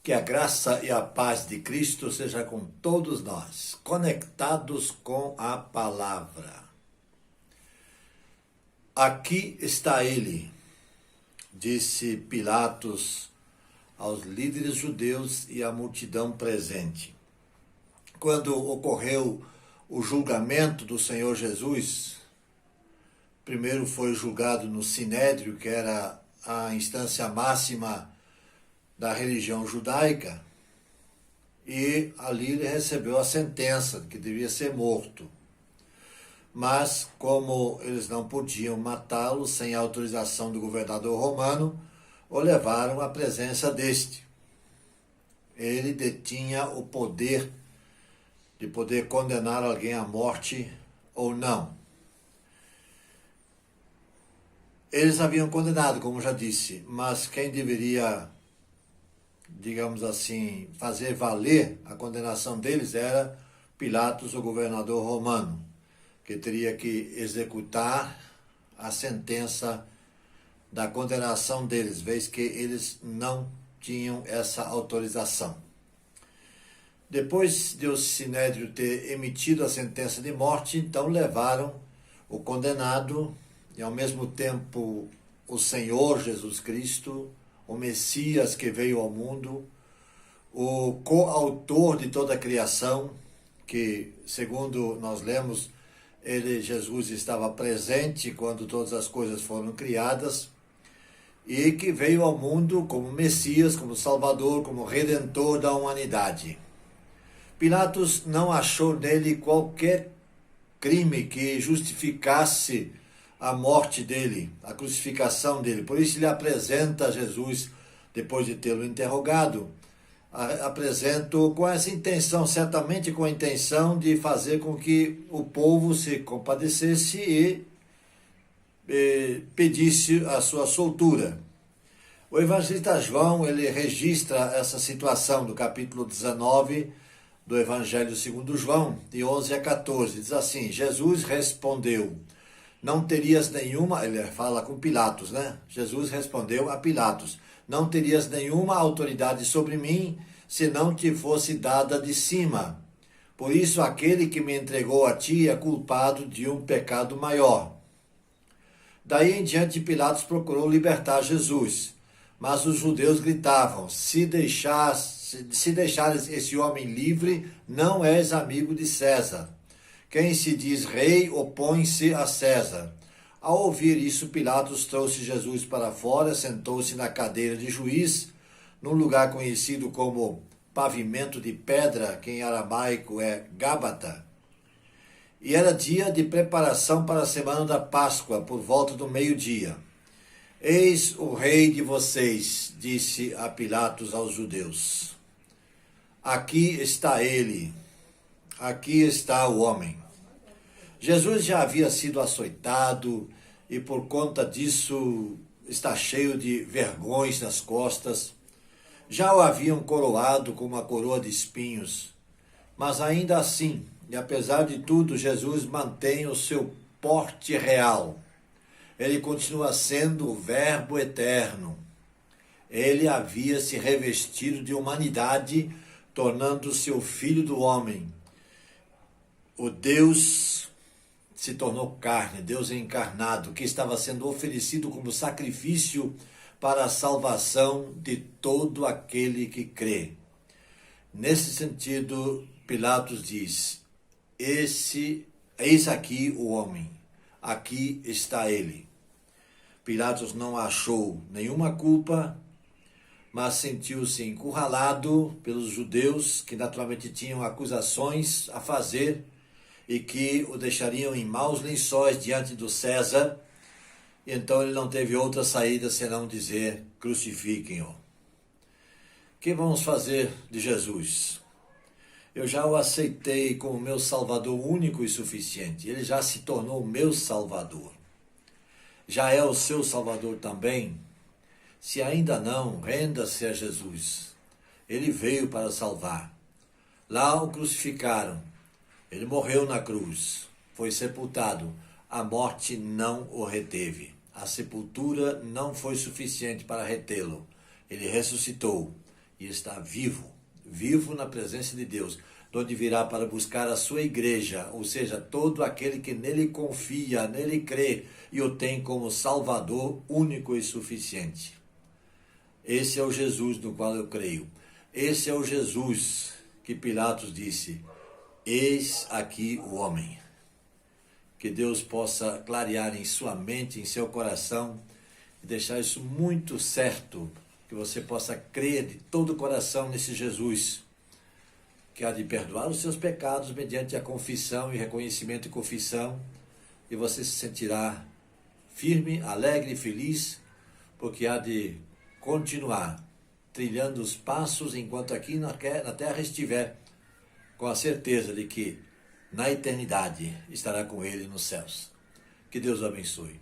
Que a graça e a paz de Cristo seja com todos nós, conectados com a palavra. Aqui está ele, disse Pilatos aos líderes judeus e à multidão presente. Quando ocorreu o julgamento do Senhor Jesus, primeiro foi julgado no Sinédrio, que era a instância máxima da religião judaica, e ali ele recebeu a sentença de que devia ser morto. Mas, como eles não podiam matá-lo sem a autorização do governador romano, o levaram à presença deste. Ele detinha o poder de poder condenar alguém à morte ou não. Eles haviam condenado, como já disse, mas quem deveria, digamos assim, fazer valer a condenação deles era Pilatos, o governador romano, que teria que executar a sentença da condenação deles, vez que eles não tinham essa autorização. Depois de o Sinédrio ter emitido a sentença de morte, então levaram o condenado e, ao mesmo tempo, o Senhor Jesus Cristo, o Messias que veio ao mundo, o coautor de toda a criação, que, segundo nós lemos, Jesus estava presente quando todas as coisas foram criadas, e que veio ao mundo como Messias, como Salvador, como Redentor da humanidade. Pilatos não achou nele qualquer crime que justificasse a morte dele, a crucificação dele. Por isso ele apresenta Jesus, depois de tê-lo interrogado, apresenta-o com essa intenção, certamente com a intenção de fazer com que o povo se compadecesse e pedisse a sua soltura. O evangelista João, ele registra essa situação do capítulo 19 do Evangelho segundo João, de 11 a 14. Diz assim: Jesus respondeu: não terias nenhuma, ele fala com Pilatos, né? Jesus respondeu a Pilatos: não terias nenhuma autoridade sobre mim, se não te fosse dada de cima. Por isso aquele que me entregou a ti é culpado de um pecado maior. Daí em diante Pilatos procurou libertar Jesus, mas os judeus gritavam: se deixares esse homem livre, não és amigo de César. Quem se diz rei opõe-se a César. Ao ouvir isso, Pilatos trouxe Jesus para fora, sentou-se na cadeira de juiz, num lugar conhecido como pavimento de pedra, que em aramaico é Gábata. E era dia de preparação para a semana da Páscoa, por volta do meio-dia. Eis o rei de vocês, disse a Pilatos aos judeus. Aqui está ele, aqui está o homem. Jesus já havia sido açoitado e por conta disso está cheio de vergões nas costas. Já o haviam coroado com uma coroa de espinhos, mas ainda assim, e apesar de tudo, Jesus mantém o seu porte real. Ele continua sendo o Verbo eterno. Ele havia se revestido de humanidade, tornando-se o Filho do homem. O Deus se tornou carne, Deus encarnado, que estava sendo oferecido como sacrifício para a salvação de todo aquele que crê. Nesse sentido, Pilatos diz: eis aqui o homem, aqui está ele. Pilatos não achou nenhuma culpa, mas sentiu-se encurralado pelos judeus, que naturalmente tinham acusações a fazer e que o deixariam em maus lençóis diante do César. E então ele não teve outra saída senão dizer: crucifiquem-o. O que vamos fazer de Jesus? Eu já o aceitei como meu Salvador único e suficiente. Ele já se tornou o meu Salvador. Já é o seu Salvador também? Se ainda não, renda-se a Jesus. Ele veio para salvar. Lá o crucificaram. Ele morreu na cruz. Foi sepultado. A morte não o reteve. A sepultura não foi suficiente para retê-lo. Ele ressuscitou. e está vivo, vivo na presença de Deus, de onde virá para buscar a sua igreja, ou seja, todo aquele que nele confia, nele crê e o tem como Salvador único e suficiente. Esse é o Jesus no qual eu creio. Esse é o Jesus que Pilatos disse: eis aqui o homem. Que Deus possa clarear em sua mente, em seu coração, e deixar isso muito certo, que você possa crer de todo o coração nesse Jesus, que há de perdoar os seus pecados mediante a confissão e reconhecimento e confissão, e você se sentirá firme, alegre e feliz, porque há de continuar trilhando os passos enquanto aqui na terra estiver, com a certeza de que na eternidade estará com ele nos céus. Que Deus o abençoe.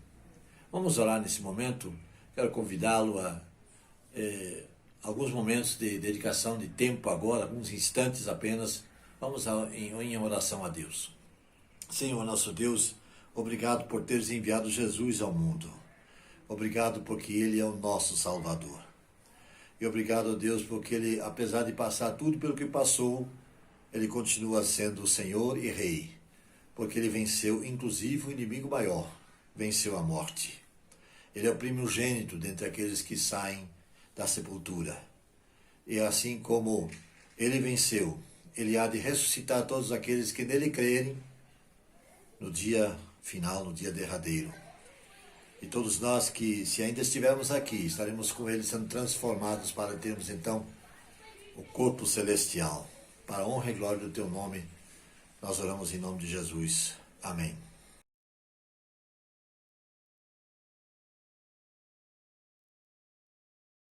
Vamos orar nesse momento. Quero convidá-lo a alguns momentos de dedicação de tempo agora, alguns instantes apenas. Vamos em oração a Deus. Senhor nosso Deus, obrigado por teres enviado Jesus ao mundo. Obrigado porque Ele é o nosso Salvador. E obrigado a Deus porque Ele, apesar de passar tudo pelo que passou, Ele continua sendo o Senhor e Rei. Porque Ele venceu, inclusive, o inimigo maior. Venceu a morte. Ele é o primogênito dentre aqueles que saem da sepultura. E assim como Ele venceu, Ele há de ressuscitar todos aqueles que nele crerem no dia final, no dia derradeiro. E todos nós que, se ainda estivermos aqui, estaremos com Ele sendo transformados para termos então o corpo celestial. Para a honra e glória do Teu nome, nós oramos em nome de Jesus. Amém.